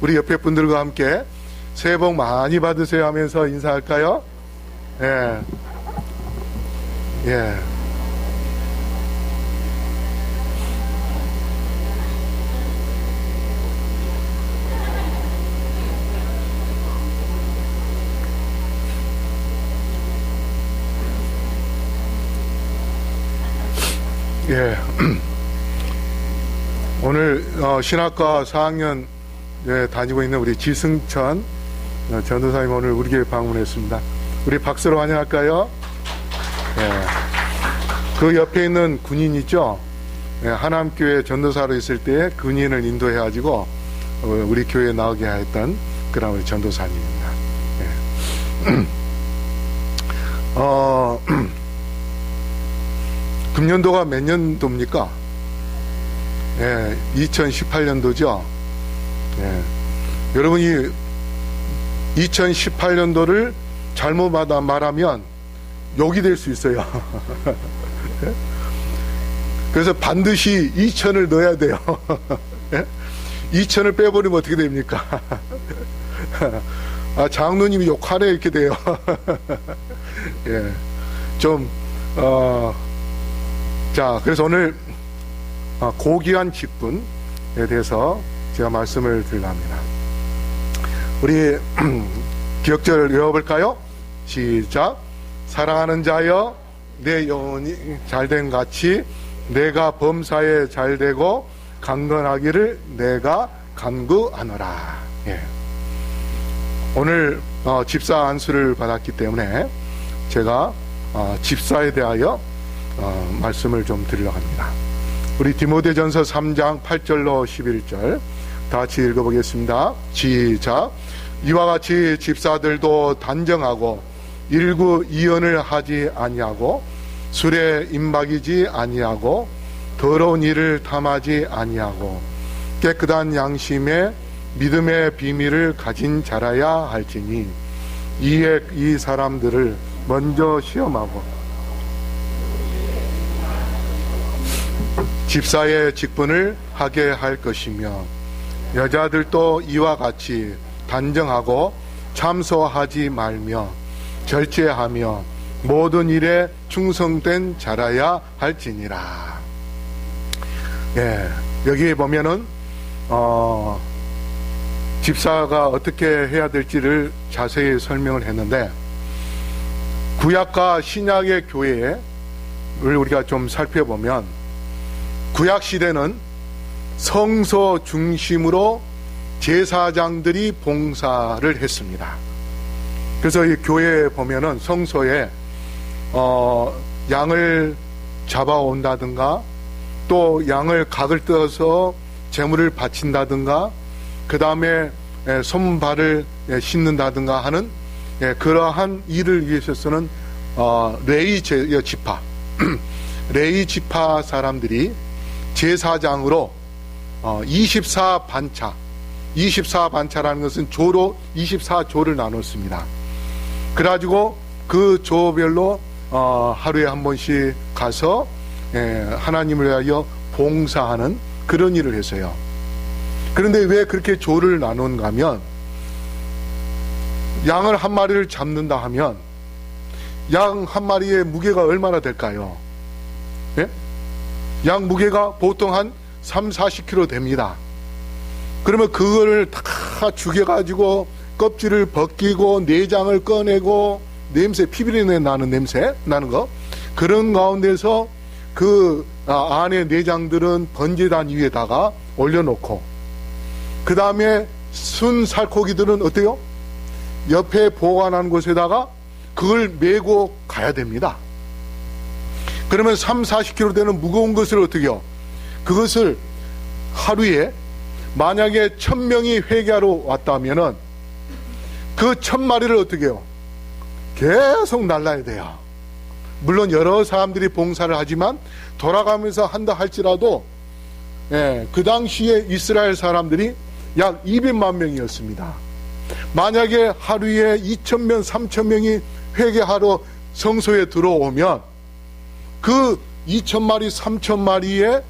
우리 옆에 분들과 함께 새해 복 많이 받으세요 하면서 인사할까요? 예. 예. 예. 오늘 신학과 4학년 다니고 있는 우리 지승천 전도사님 오늘 우리 교회 방문했습니다. 우리 박수로 환영할까요? 예. 그 옆에 있는 군인 있죠? 예, 하남교회 전도사로 있을 때 군인을 인도해가지고 우리 교회에 나오게 했던 그런 우리 전도사님입니다. 예. 금년도가 몇 년도입니까? 예, 2018년도죠. 예. 여러분이 2018년도를 잘못 말하면 욕이 될 수 있어요. 그래서 반드시 2000을 넣어야 돼요. 2000을 빼버리면 어떻게 됩니까? 장로님이 욕하네 이렇게 돼요. 예. 자, 그래서 오늘 고귀한 직분에 대해서 제가 말씀을 드리려 합니다. 우리 기억절 외워볼까요? 시작. 사랑하는 자여 내 영혼이 잘된 같이 내가 범사에 잘되고 강건하기를 내가 간구하노라. 예. 오늘 집사 안수를 받았기 때문에 제가 집사에 대하여 말씀을 좀 드리려고 합니다. 우리 디모데전서 3장 8절로 11절 다 같이 읽어보겠습니다. 시작. 이와 같이 집사들도 단정하고 일구이연을 하지 아니하고 술에 임박이지 아니하고 더러운 일을 탐하지 아니하고 깨끗한 양심에 믿음의 비밀을 가진 자라야 할지니 이에 이 사람들을 먼저 시험하고 집사의 직분을 하게 할 것이며 여자들도 이와 같이 단정하고 참소하지 말며 절제하며 모든 일에 충성된 자라야 할지니라. 예, 여기 보면은 집사가 어떻게 해야 될지를 자세히 설명을 했는데 구약과 신약의 교회를 우리가 좀 살펴보면 구약 시대는 성소 중심으로 제사장들이 봉사를 했습니다. 그래서 이 교회에 보면은 성소에 양을 잡아온다든가 또 양을 각을 뜯어서 제물을 바친다든가 그 다음에 손발을 씻는다든가 하는 그러한 일을 위해서는 레위 지파 레위 지파 사람들이 제사장으로 24반차 24반차라는 것은 조로 24조를 나눴습니다. 그래가지고 그 조별로 하루에 한 번씩 가서 하나님을 위하여 봉사하는 그런 일을 했어요. 그런데 왜 그렇게 조를 나눈가 하면 양을 한 마리를 잡는다 하면 양 한 마리의 무게가 얼마나 될까요? 예? 양 무게가 보통 한 30-40kg 됩니다. 그러면 그거를 다 죽여가지고 껍질을 벗기고 내장을 꺼내고 냄새, 피비린내 나는 냄새 나는 거 그런 가운데서 그 안에 내장들은 번제단 위에다가 올려놓고 그 다음에 순 살코기들은 어때요? 옆에 보관하는 곳에다가 그걸 메고 가야 됩니다. 그러면 30-40kg 되는 무거운 것을 어떻게 해요? 그것을 하루에 만약에 1000명이 회개하러 왔다면은 그 1000마리를 어떻게 해요? 계속 날라야 돼요. 물론 여러 사람들이 봉사를 하지만 돌아가면서 한다 할지라도 그 당시에 이스라엘 사람들이 약 200만 명이었습니다. 만약에 하루에 2000명, 3000명이 회개하러 성소에 들어오면 그 2000마리, 3000마리의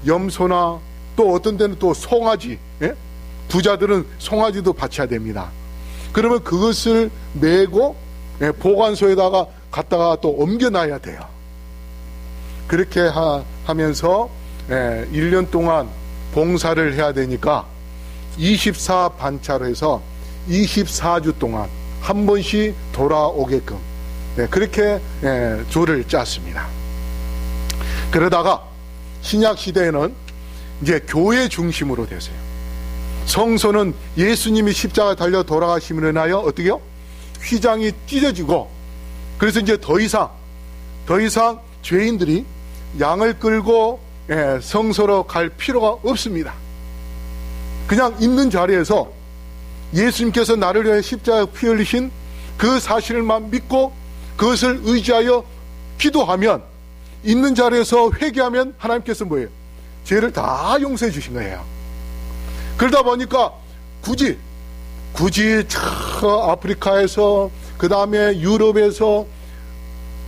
염소나 또 어떤 데는 또 송아지, 예? 부자들은 송아지도 바쳐야 됩니다. 그러면 그것을 메고 예, 보관소에다가 갖다가 또 옮겨놔야 돼요. 그렇게 하면서 1년 동안 봉사를 해야 되니까 24반차로 해서 24주 동안 한 번씩 돌아오게끔 그렇게 조를 짰습니다. 그러다가 신약 시대에는 이제 교회 중심으로 되세요. 성소는 예수님이 십자가 달려 돌아가심으로 인하여 어떻게요? 휘장이 찢어지고, 그래서 이제 더 이상 죄인들이 양을 끌고 성소로 갈 필요가 없습니다. 그냥 있는 자리에서 예수님께서 나를 위해 십자가에 피 흘리신 그 사실만 믿고 그것을 의지하여 기도하면, 있는 자리에서 회개하면 하나님께서 뭐예요? 죄를 다 용서해 주신 거예요. 그러다 보니까 굳이 저 아프리카에서 그 다음에 유럽에서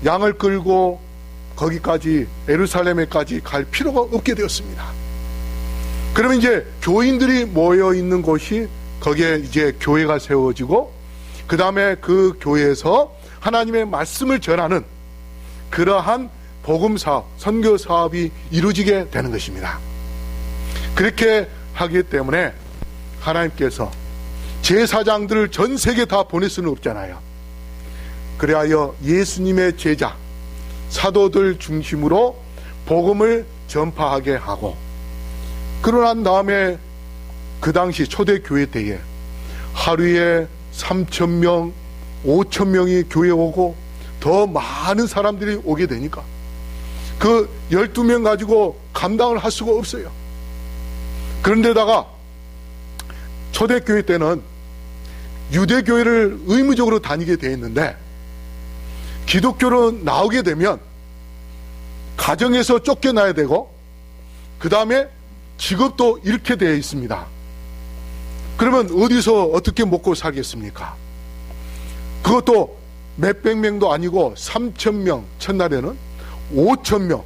양을 끌고 거기까지 예루살렘에까지 갈 필요가 없게 되었습니다. 그러면 이제 교인들이 모여 있는 곳이 거기에 이제 교회가 세워지고, 그 다음에 그 교회에서 하나님의 말씀을 전하는 그러한 복음 사업, 선교 사업이 이루어지게 되는 것입니다. 그렇게 하기 때문에 하나님께서 제사장들을 전 세계 다 보낼 수는 없잖아요. 그래야 예수님의 제자, 사도들 중심으로 복음을 전파하게 하고, 그러난 다음에 그 당시 초대교회 때에 하루에 3,000명, 5,000명이 교회에 오고 더 많은 사람들이 오게 되니까 그 12명 가지고 감당을 할 수가 없어요. 그런데다가 초대교회 때는 유대교회를 의무적으로 다니게 돼 있는데, 기독교로 나오게 되면 가정에서 쫓겨나야 되고, 그 다음에 직업도 잃게 되어 있습니다. 그러면 어디서 어떻게 먹고 살겠습니까? 그것도 몇백 명도 아니고 3,000명, 첫날에는 5,000명,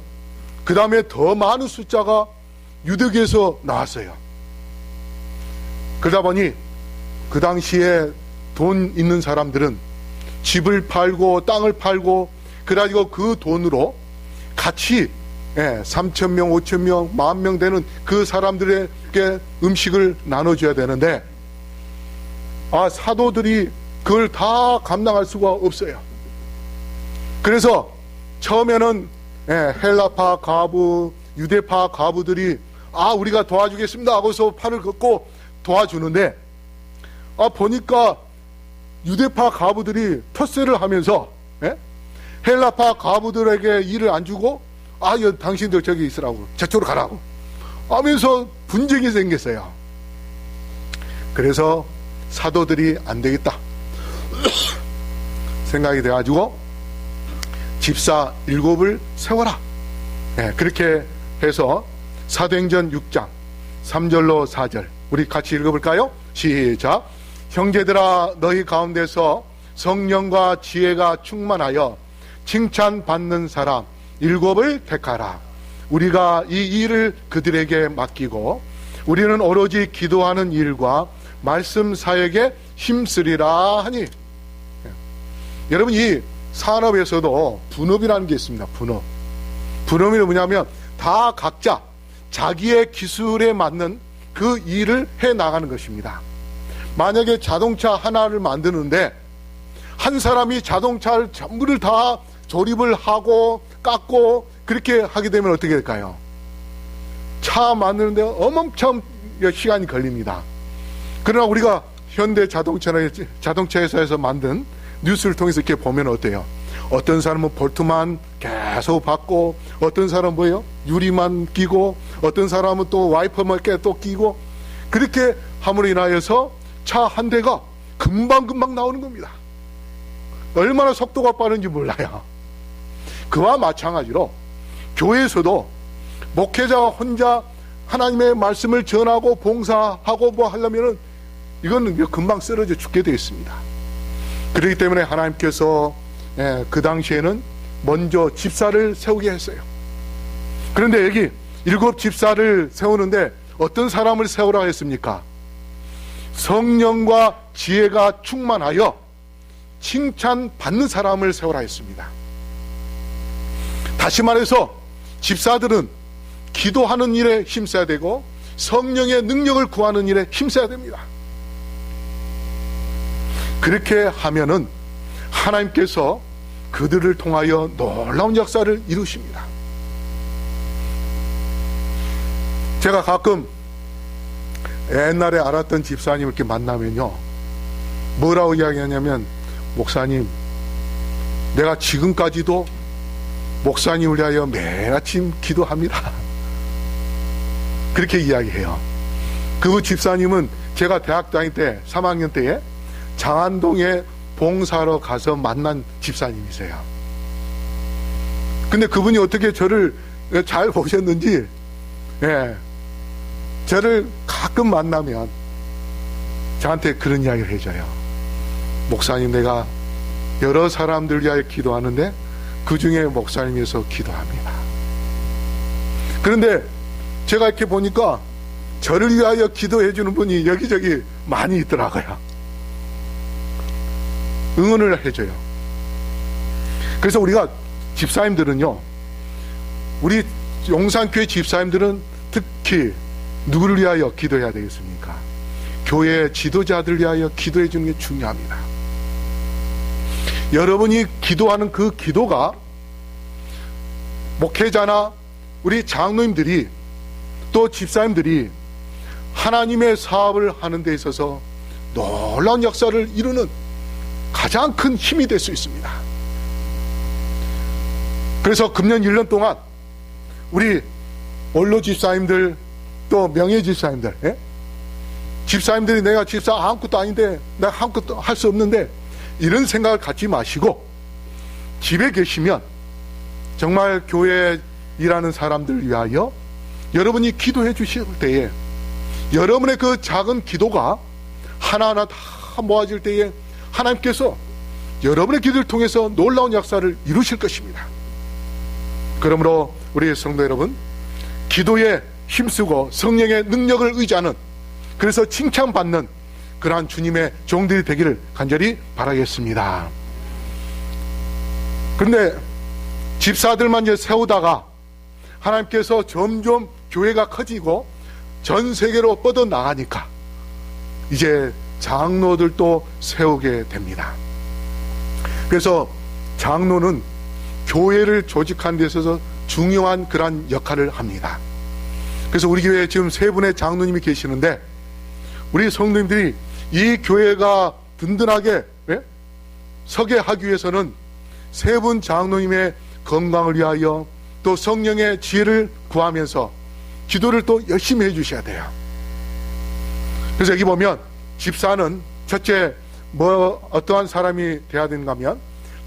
그 다음에 더 많은 숫자가 유대교에서 나왔어요. 그러다 보니 그 당시에 돈 있는 사람들은 집을 팔고 땅을 팔고 그래가지고 그 돈으로 같이 3,000명, 5,000명, 10,000명 되는 그 사람들에게 음식을 나눠줘야 되는데, 사도들이 그걸 다 감당할 수가 없어요. 그래서 처음에는 헬라파 과부, 유대파 과부들이 우리가 도와주겠습니다 하고서 팔을 걷고 도와주는데, 보니까 유대파 과부들이 텃세를 하면서 헬라파 과부들에게 일을 안 주고 당신들 저기 있으라고, 저쪽으로 가라고 하면서 분쟁이 생겼어요. 그래서 사도들이 안 되겠다 생각이 돼가지고 집사 7을 세워라. 그렇게 해서 사도행전 6장 3절로 4절 우리 같이 읽어볼까요? 시작. 형제들아, 너희 가운데서 성령과 지혜가 충만하여 칭찬받는 사람 7을 택하라. 우리가 이 일을 그들에게 맡기고 우리는 오로지 기도하는 일과 말씀 사역에 힘쓰리라 하니. 여러분, 이 산업에서도 분업이라는 게 있습니다. 분업이 뭐냐면 다 각자 자기의 기술에 맞는 그 일을 해 나가는 것입니다. 만약에 자동차 하나를 만드는데 한 사람이 자동차를 전부를 다 조립을 하고 깎고 그렇게 하게 되면 어떻게 될까요? 차 만드는데 어마어마한 시간이 걸립니다. 그러나 우리가 현대 자동차 회사에서 만든 뉴스를 통해서 이렇게 보면 어때요? 어떤 사람은 볼트만 계속 받고, 어떤 사람은 뭐예요? 유리만 끼고, 어떤 사람은 또 와이퍼만 또 끼고, 그렇게 함으로 인하여서 차 한 대가 금방 나오는 겁니다. 얼마나 속도가 빠른지 몰라요. 그와 마찬가지로 교회에서도 목회자가 혼자 하나님의 말씀을 전하고 봉사하고 뭐 하려면은 이거는 금방 쓰러져 죽게 되어 있습니다. 그렇기 때문에 하나님께서 그 당시에는 먼저 집사를 세우게 했어요. 그런데 여기 7 집사를 세우는데 어떤 사람을 세우라 했습니까? 성령과 지혜가 충만하여 칭찬받는 사람을 세우라 했습니다. 다시 말해서 집사들은 기도하는 일에 힘써야 되고 성령의 능력을 구하는 일에 힘써야 됩니다. 그렇게 하면은 하나님께서 그들을 통하여 놀라운 역사를 이루십니다. 제가 가끔 옛날에 알았던 집사님을 이렇게 만나면요, 뭐라고 이야기하냐면, 목사님, 내가 지금까지도 목사님을 위하여 매일 아침 기도합니다. 그렇게 이야기해요. 그 집사님은 제가 대학 다닐 때 3학년 때에 장안동에 봉사하러 가서 만난 집사님이세요. 근데 그분이 어떻게 저를 잘 보셨는지, 저를 가끔 만나면 저한테 그런 이야기를 해줘요. 목사님, 내가 여러 사람들 위하여 기도하는데 그 중에 목사님 위해서 기도합니다. 그런데 제가 이렇게 보니까 저를 위하여 기도해 주는 분이 여기저기 많이 있더라고요. 응원을 해줘요. 그래서 우리가 집사님들은요, 우리 용산교회 집사님들은 특히 누구를 위하여 기도해야 되겠습니까? 교회 지도자들 위하여 기도해 주는 게 중요합니다. 여러분이 기도하는 그 기도가 목회자나 우리 장로님들이 또 집사님들이 하나님의 사업을 하는 데 있어서 놀라운 역사를 이루는 가장 큰 힘이 될 수 있습니다. 그래서 금년 1년 동안 우리 원로 집사님들 또 명예 집사님들, 집사님들이 내가 집사 아무것도 아닌데 내가 아무것도 할 수 없는데 이런 생각을 갖지 마시고 집에 계시면 정말 교회에 일하는 사람들을 위하여 여러분이 기도해 주실 때에 여러분의 그 작은 기도가 하나하나 다 모아질 때에 하나님께서 여러분의 기도를 통해서 놀라운 역사를 이루실 것입니다. 그러므로 우리 성도 여러분, 기도에 힘쓰고 성령의 능력을 의지하는, 그래서 칭찬받는 그러한 주님의 종들이 되기를 간절히 바라겠습니다. 그런데 집사들만 이제 세우다가 하나님께서 점점 교회가 커지고 전 세계로 뻗어나가니까 이제 장로들도 세우게 됩니다. 그래서 장로는 교회를 조직하는 데 있어서 중요한 그러한 역할을 합니다. 그래서 우리 교회에 지금 3분의 장로님이 계시는데 우리 성도님들이 이 교회가 든든하게 서게 하기 위해서는 3분 장로님의 건강을 위하여 또 성령의 지혜를 구하면서 기도를 또 열심히 해주셔야 돼요. 그래서 여기 보면 집사는 첫째 어떠한 사람이 돼야 되는가 하면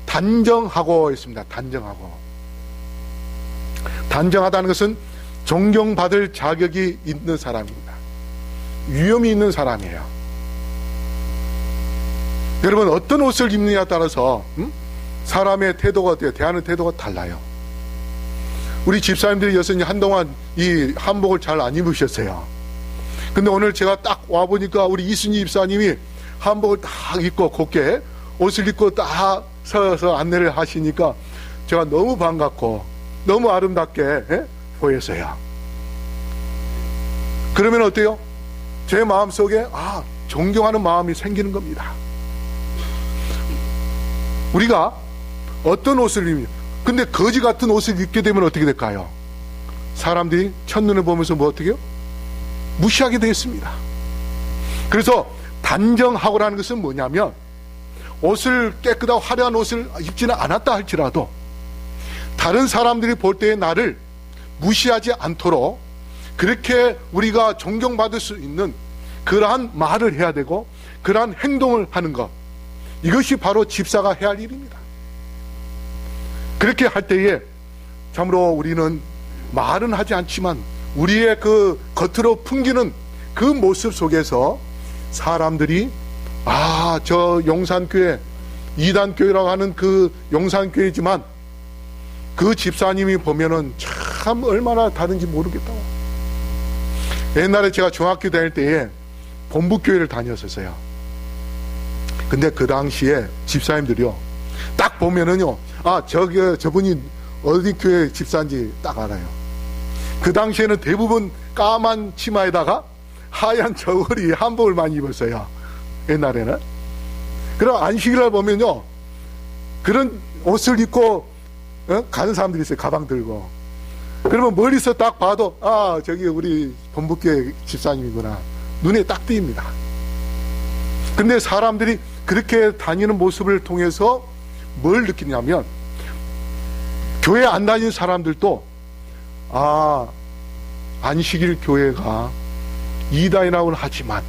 단정하고 있습니다. 단정하다는 것은 존경받을 자격이 있는 사람입니다. 위엄이 있는 사람이에요. 여러분, 어떤 옷을 입느냐에 따라서 사람의 태도가 어때요? 대하는 태도가 달라요. 우리 집사님들이 여전히 한동안 이 한복을 잘 안 입으셨어요. 근데 오늘 제가 딱 와보니까 우리 이순희 집사님이 한복을 딱 입고 곱게 옷을 입고 딱 서서 안내를 하시니까 제가 너무 반갑고 너무 아름답게 보였어요. 그러면 어때요? 제 마음속에 존경하는 마음이 생기는 겁니다. 우리가 어떤 옷을 입냐, 근데 거지 같은 옷을 입게 되면 어떻게 될까요? 사람들이 첫눈에 보면서 어떻게 해요? 무시하게 되겠습니다. 그래서 단정하고라는 것은 뭐냐면 옷을 깨끗하고 화려한 옷을 입지는 않았다 할지라도 다른 사람들이 볼 때의 나를 무시하지 않도록 그렇게 우리가 존경받을 수 있는 그러한 말을 해야 되고 그러한 행동을 하는 것, 이것이 바로 집사가 해야 할 일입니다. 그렇게 할 때에 참으로 우리는 말은 하지 않지만 우리의 그 겉으로 풍기는 그 모습 속에서 사람들이 저 용산교회, 이단교회라고 하는 그 용산교회지만 그 집사님이 보면은 참 얼마나 다른지 모르겠다고. 옛날에 제가 중학교 다닐 때에 본부교회를 다녔었어요. 근데 그 당시에 집사님들이요, 딱 보면은요, 저분이 어디 교회 집사인지 딱 알아요. 그 당시에는 대부분 까만 치마에다가 하얀 저고리 한복을 많이 입었어요. 옛날에는. 그럼 안식일날 보면요, 그런 옷을 입고 가는 사람들이 있어요. 가방 들고. 그러면 멀리서 딱 봐도 저기 우리 본부교회 집사님이구나, 눈에 딱 띄입니다. 근데 사람들이 그렇게 다니는 모습을 통해서 뭘 느끼냐면, 교회 안 다니는 사람들도 안식일 교회가 이단이라고는 하지만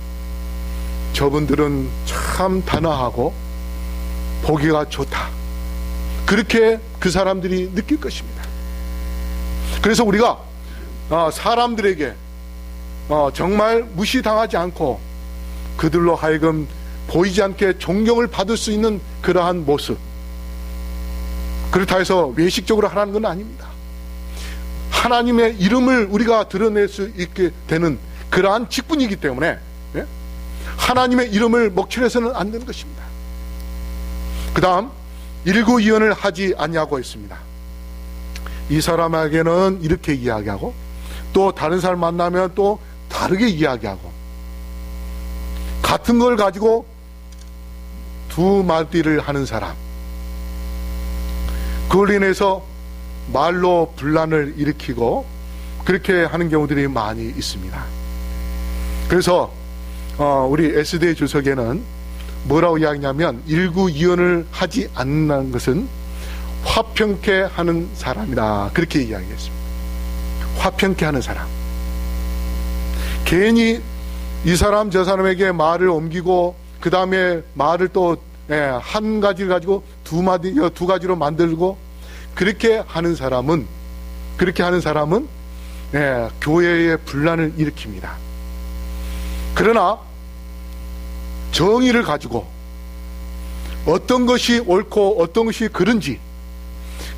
저분들은 참 단아하고 보기가 좋다, 그렇게 그 사람들이 느낄 것입니다. 그래서 우리가 사람들에게 정말 무시당하지 않고 그들로 하여금 보이지 않게 존경을 받을 수 있는 그러한 모습, 그렇다 해서 외식적으로 하라는 건 아닙니다. 하나님의 이름을 우리가 드러낼 수 있게 되는 그러한 직분이기 때문에 하나님의 이름을 먹칠해서는 안 되는 것입니다. 그 다음, 일구이연을 하지 아니하고 있습니다. 이 사람에게는 이렇게 이야기하고 또 다른 사람 만나면 또 다르게 이야기하고, 같은 걸 가지고 두 마디를 하는 사람, 그걸로 인해서 말로 분란을 일으키고 그렇게 하는 경우들이 많이 있습니다. 그래서 우리 SD 주석에는 뭐라고 이야기하냐면, 일구이연을 하지 않는 것은 화평케 하는 사람이다, 그렇게 이야기했습니다. 화평케 하는 사람. 괜히 이 사람 저 사람에게 말을 옮기고 그 다음에 말을 또 한 가지를 가지고 두 가지로 만들고 그렇게 하는 사람은 교회의 분란을 일으킵니다. 그러나 정의를 가지고 어떤 것이 옳고 어떤 것이 그른지,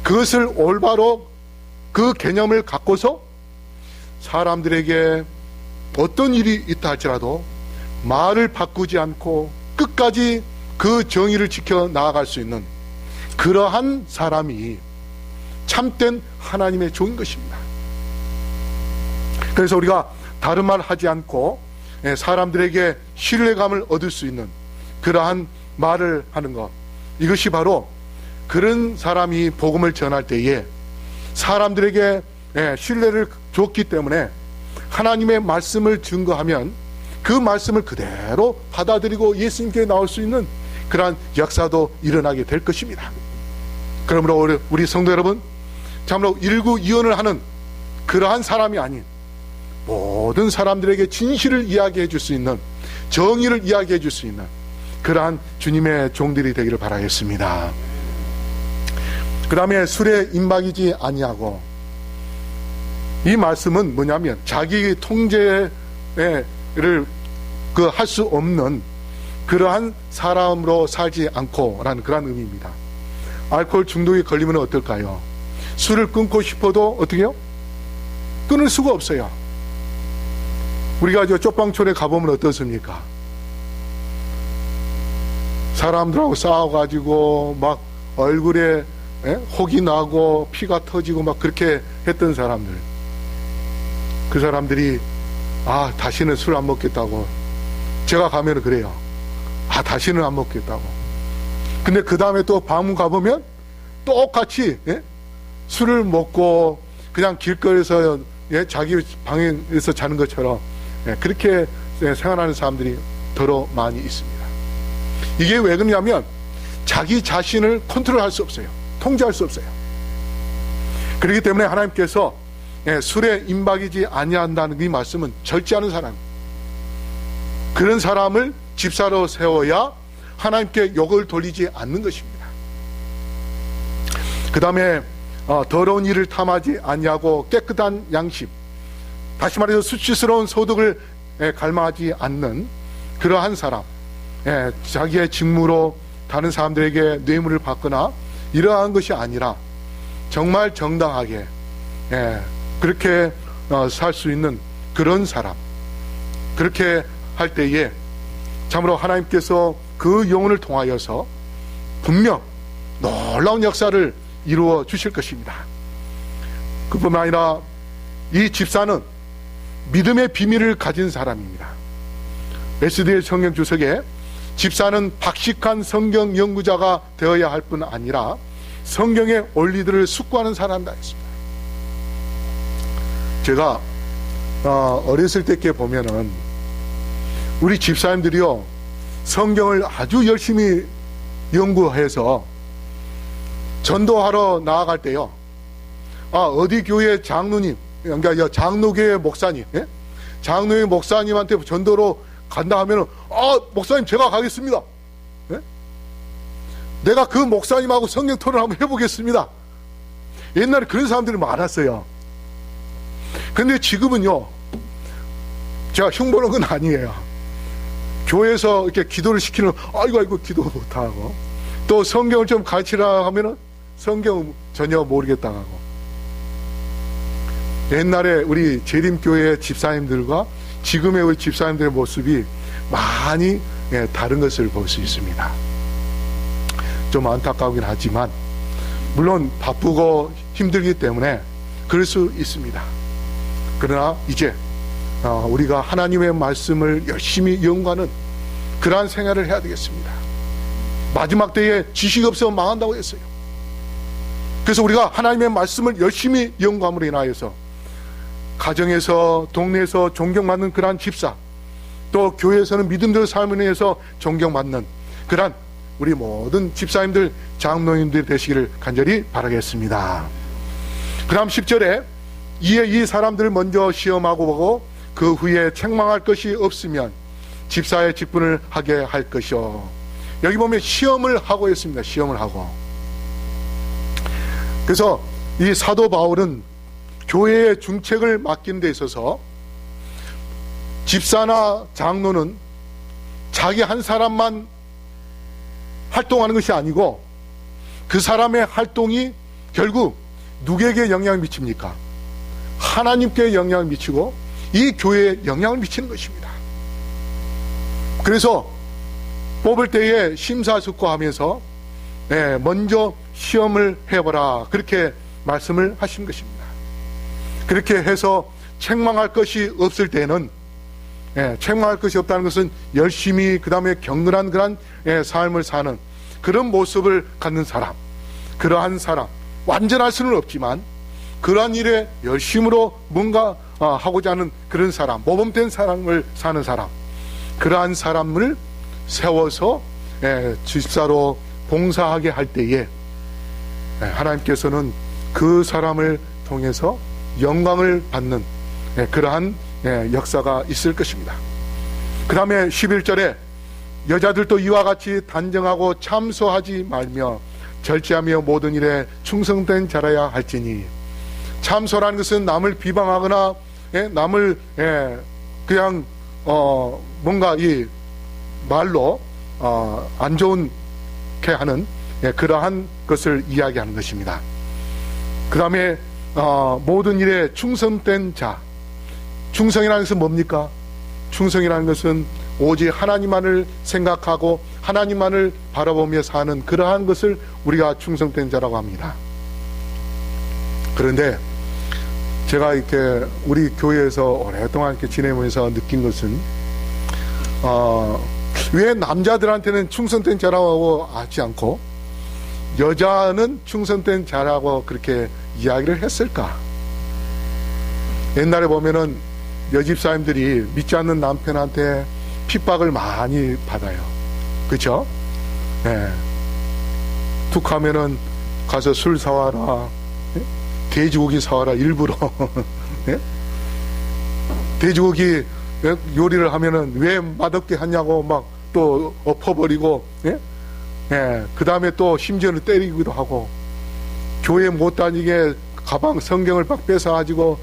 그것을 올바로 그 개념을 갖고서 사람들에게 어떤 일이 있다 할지라도 말을 바꾸지 않고 끝까지 그 정의를 지켜 나아갈 수 있는 그러한 사람이 참된 하나님의 종인 것입니다. 그래서 우리가 다른 말 하지 않고 사람들에게 신뢰감을 얻을 수 있는 그러한 말을 하는 것, 이것이 바로 그런 사람이 복음을 전할 때에 사람들에게 신뢰를 줬기 때문에 하나님의 말씀을 증거하면 그 말씀을 그대로 받아들이고 예수님께 나올 수 있는 그러한 역사도 일어나게 될 것입니다. 그러므로 우리 성도 여러분, 참으로 일구이연을 하는 그러한 사람이 아닌 모든 사람들에게 진실을 이야기해 줄 수 있는, 정의를 이야기해 줄 수 있는 그러한 주님의 종들이 되기를 바라겠습니다. 그 다음에 술에 입막이지 아니하고, 이 말씀은 뭐냐면 자기 통제를 할 수 없는 그러한 사람으로 살지 않고라는 그런 의미입니다. 알코올 중독에 걸리면 어떨까요? 술을 끊고 싶어도 어떻게 해요? 끊을 수가 없어요. 우리가 저 쪽방촌에 가보면 어떻습니까? 사람들하고 싸워가지고 막 얼굴에 혹이 나고 피가 터지고 막 그렇게 했던 사람들, 그 사람들이 다시는 술 안 먹겠다고, 제가 가면 그래요. 다시는 안 먹겠다고. 근데 그 다음에 또 방문 가보면 똑같이 술을 먹고 그냥 길거리에서 자기 방에서 자는 것처럼 그렇게 생활하는 사람들이 더러 많이 있습니다. 이게 왜 그러냐면 자기 자신을 컨트롤할 수 없어요. 통제할 수 없어요. 그렇기 때문에 하나님께서 술에 임박이지 아니한다는 이 말씀은 절제하는 사람, 그런 사람을 집사로 세워야 하나님께 욕을 돌리지 않는 것입니다. 그 다음에 더러운 일을 탐하지 아니하고 깨끗한 양심, 다시 말해서 수치스러운 소득을 갈망하지 않는 그러한 사람, 자기의 직무로 다른 사람들에게 뇌물을 받거나 이러한 것이 아니라 정말 정당하게 그렇게 살 수 있는 그런 사람, 그렇게 할 때에 참으로 하나님께서 그 영혼을 통하여서 분명 놀라운 역사를 이루어 주실 것입니다. 그뿐만 아니라 이 집사는 믿음의 비밀을 가진 사람입니다. SD의 성경 주석에 집사는 박식한 성경 연구자가 되어야 할 뿐 아니라 성경의 원리들을 숙고하는 사람이다 했습니다. 제가 어렸을 때 보면은 우리 집사님들이요, 성경을 아주 열심히 연구해서 전도하러 나아갈 때요, 어디 교회 장로님, 그러니까 장로교회 목사님, 예? 장로교회 목사님한테 전도로 간다 하면은, 목사님 제가 가겠습니다. 예? 내가 그 목사님하고 성경 토론 한번 해보겠습니다. 옛날에 그런 사람들이 많았어요. 근데 지금은요, 제가 흉보는 건 아니에요. 교회에서 이렇게 기도를 시키는, 아이고 기도 못하고, 또 성경을 좀 가르치라 하면은 성경 전혀 모르겠다고 하고. 옛날에 우리 재림교회 집사님들과 지금의 우리 집사님들의 모습이 많이 다른 것을 볼 수 있습니다. 좀 안타까우긴 하지만 물론 바쁘고 힘들기 때문에 그럴 수 있습니다. 그러나 이제 우리가 하나님의 말씀을 열심히 연구하는 그러한 생활을 해야 되겠습니다. 마지막 때에 지식 없으면 망한다고 했어요. 그래서 우리가 하나님의 말씀을 열심히 연구함으로 인하여서 가정에서, 동네에서 존경받는 그러한 집사, 또 교회에서는 믿음대로 삶을 위해서 존경받는 그러한 우리 모든 집사님들, 장로님들 되시기를 간절히 바라겠습니다. 그 다음 10절에 이에 이 사람들을 먼저 시험하고 보고 그 후에 책망할 것이 없으면 집사의 직분을 하게 할 것이요. 여기 보면 시험을 하고 있습니다. 시험을 하고. 그래서 이 사도 바울은 교회의 중책을 맡기는 데 있어서 집사나 장로는 자기 한 사람만 활동하는 것이 아니고 그 사람의 활동이 결국 누구에게 영향을 미칩니까? 하나님께 영향을 미치고 이 교회에 영향을 미치는 것입니다. 그래서 뽑을 때에 심사숙고하면서 먼저 시험을 해보라, 그렇게 말씀을 하신 것입니다. 그렇게 해서 책망할 것이 없을 때는, 책망할 것이 없다는 것은 열심히 그 다음에 경건한 그런 삶을 사는 그런 모습을 갖는 사람, 그러한 사람, 완전할 수는 없지만 그러한 일에 열심으로 뭔가 하고자 하는 그런 사람, 모범된 삶을 사는 사람, 그러한 사람을 세워서 집사로 봉사하게 할 때에 하나님께서는 그 사람을 통해서 영광을 받는 그러한 역사가 있을 것입니다. 그 다음에 11절에 여자들도 이와 같이 단정하고 참소하지 말며 절제하며 모든 일에 충성된 자라야 할지니. 참소라는 것은 남을 비방하거나 남을 그냥 뭔가 이 말로 안 좋게 하는 그러한 것을 이야기하는 것입니다. 그 다음에 모든 일에 충성된 자. 충성이라는 것은 뭡니까? 충성이라는 것은 오직 하나님만을 생각하고 하나님만을 바라보며 사는 그러한 것을 우리가 충성된 자라고 합니다. 그런데 제가 이렇게 우리 교회에서 오랫동안 이렇게 지내면서 느낀 것은 왜 남자들한테는 충성된 자라고 하지 않고 여자는 충성된 자라고 그렇게 이야기를 했을까? 옛날에 보면은 여집사님들이 믿지 않는 남편한테 핍박을 많이 받아요. 그렇죠? 툭 하면은 가서 술 사와라, 돼지고기 사와라, 일부러. 돼지고기 요리를 하면은 왜 맛없게 하냐고 막 또 엎어버리고, 그 다음에 또 심지어는 때리기도 하고, 교회 못 다니게 가방 성경을 막 뺏어가지고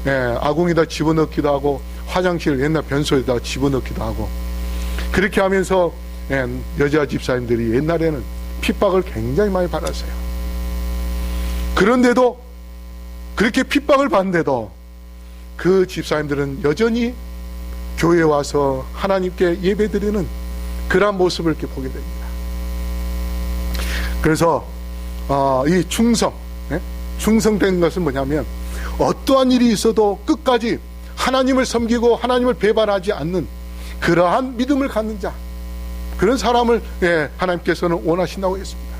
아궁이다 집어넣기도 하고, 화장실 옛날 변소에다 집어넣기도 하고, 그렇게 하면서 여자 집사님들이 옛날에는 핍박을 굉장히 많이 받았어요. 그런데도, 그렇게 핍박을 받는데도 그 집사님들은 여전히 교회에 와서 하나님께 예배드리는 그런 모습을 이렇게 보게 됩니다. 그래서 이 충성된 것은 뭐냐면 어떠한 일이 있어도 끝까지 하나님을 섬기고 하나님을 배반하지 않는 그러한 믿음을 갖는 자, 그런 사람을 하나님께서는 원하신다고 했습니다.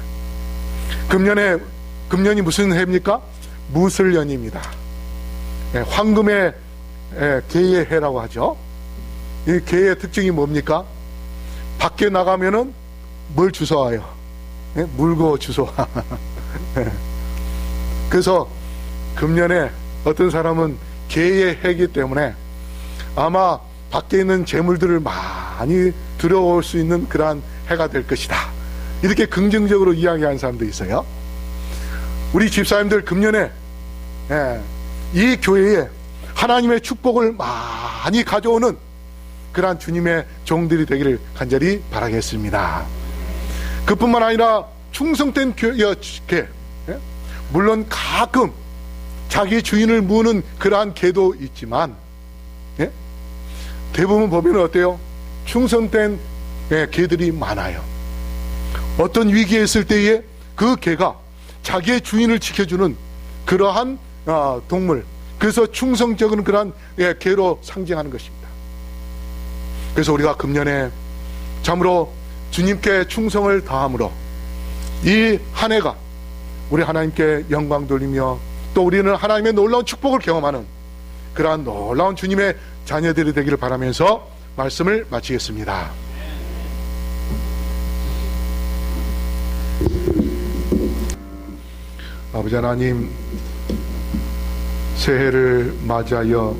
금년이 무슨 해입니까? 무술년입니다. 황금의 개의 해라고 하죠. 이 개의 특징이 뭡니까? 밖에 나가면은 뭘 주워와요? 물고 주워와. 그래서 금년에 어떤 사람은 개의 해이기 때문에 아마 밖에 있는 재물들을 많이 들어올 수 있는 그러한 해가 될 것이다, 이렇게 긍정적으로 이야기하는 사람도 있어요. 우리 집사님들 금년에 이 교회에 하나님의 축복을 많이 가져오는 그러한 주님의 종들이 되기를 간절히 바라겠습니다. 그뿐만 아니라 충성된 개, 물론 가끔 자기 주인을 무는 그러한 개도 있지만 대부분 보면 어때요? 충성된 개들이 많아요. 어떤 위기에 있을 때에 그 개가 자기의 주인을 지켜주는 그러한 동물, 그래서 충성적인 그러한 개로 상징하는 것입니다. 그래서 우리가 금년에 참으로 주님께 충성을 다함으로 이 한 해가 우리 하나님께 영광 돌리며 또 우리는 하나님의 놀라운 축복을 경험하는 그러한 놀라운 주님의 자녀들이 되기를 바라면서 말씀을 마치겠습니다. 아버지 하나님, 새해를 맞이하여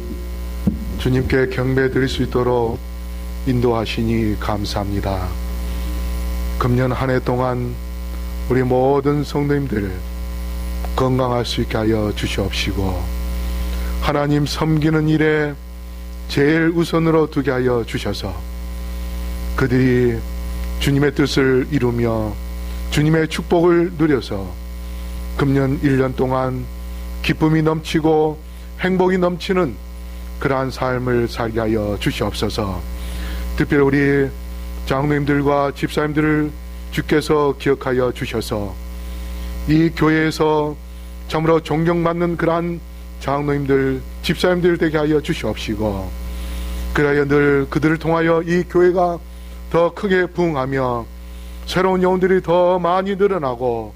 주님께 경배 드릴 수 있도록 인도하시니 감사합니다. 금년 한 해 동안 우리 모든 성도님들 건강할 수 있게 하여 주시옵시고 하나님 섬기는 일에 제일 우선으로 두게 하여 주셔서 그들이 주님의 뜻을 이루며 주님의 축복을 누려서 금년 1년 동안 기쁨이 넘치고 행복이 넘치는 그러한 삶을 살게 하여 주시옵소서. 특별히 우리 장로님들과 집사님들을 주께서 기억하여 주셔서 이 교회에서 참으로 존경받는 그러한 장로님들, 집사님들 되게 하여 주시옵시고 그래야 늘 그들을 통하여 이 교회가 더 크게 부흥하며 새로운 영혼들이 더 많이 늘어나고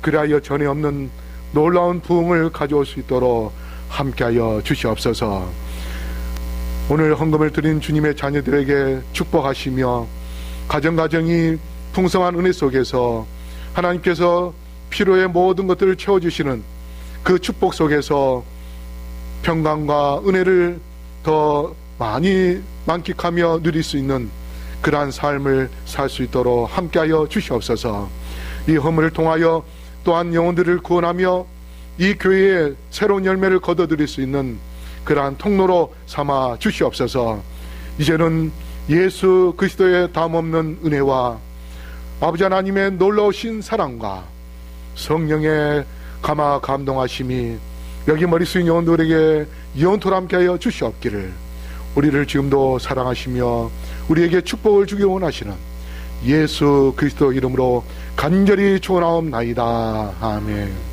그래야 전에 없는 놀라운 부흥을 가져올 수 있도록 함께하여 주시옵소서. 오늘 헌금을 드린 주님의 자녀들에게 축복하시며 가정가정이 풍성한 은혜 속에서 하나님께서 필요의 모든 것들을 채워주시는 그 축복 속에서 평강과 은혜를 더 많이 만끽하며 누릴 수 있는 그러한 삶을 살 수 있도록 함께하여 주시옵소서. 이 헌물을 통하여 또한 영혼들을 구원하며 이 교회에 새로운 열매를 거둬들일 수 있는 그러한 통로로 삼아 주시옵소서. 이제는 예수 그리스도의 담없는 은혜와 아버지 하나님의 놀라우신 사랑과 성령의 감화 감동하심이 여기 머리 숙인 영혼들에게 영원토록 함께하여 주시옵기를 우리를 지금도 사랑하시며 우리에게 축복을 주기 원하시는 예수 그리스도 이름으로 간절히 축원하옵나이다. 아멘.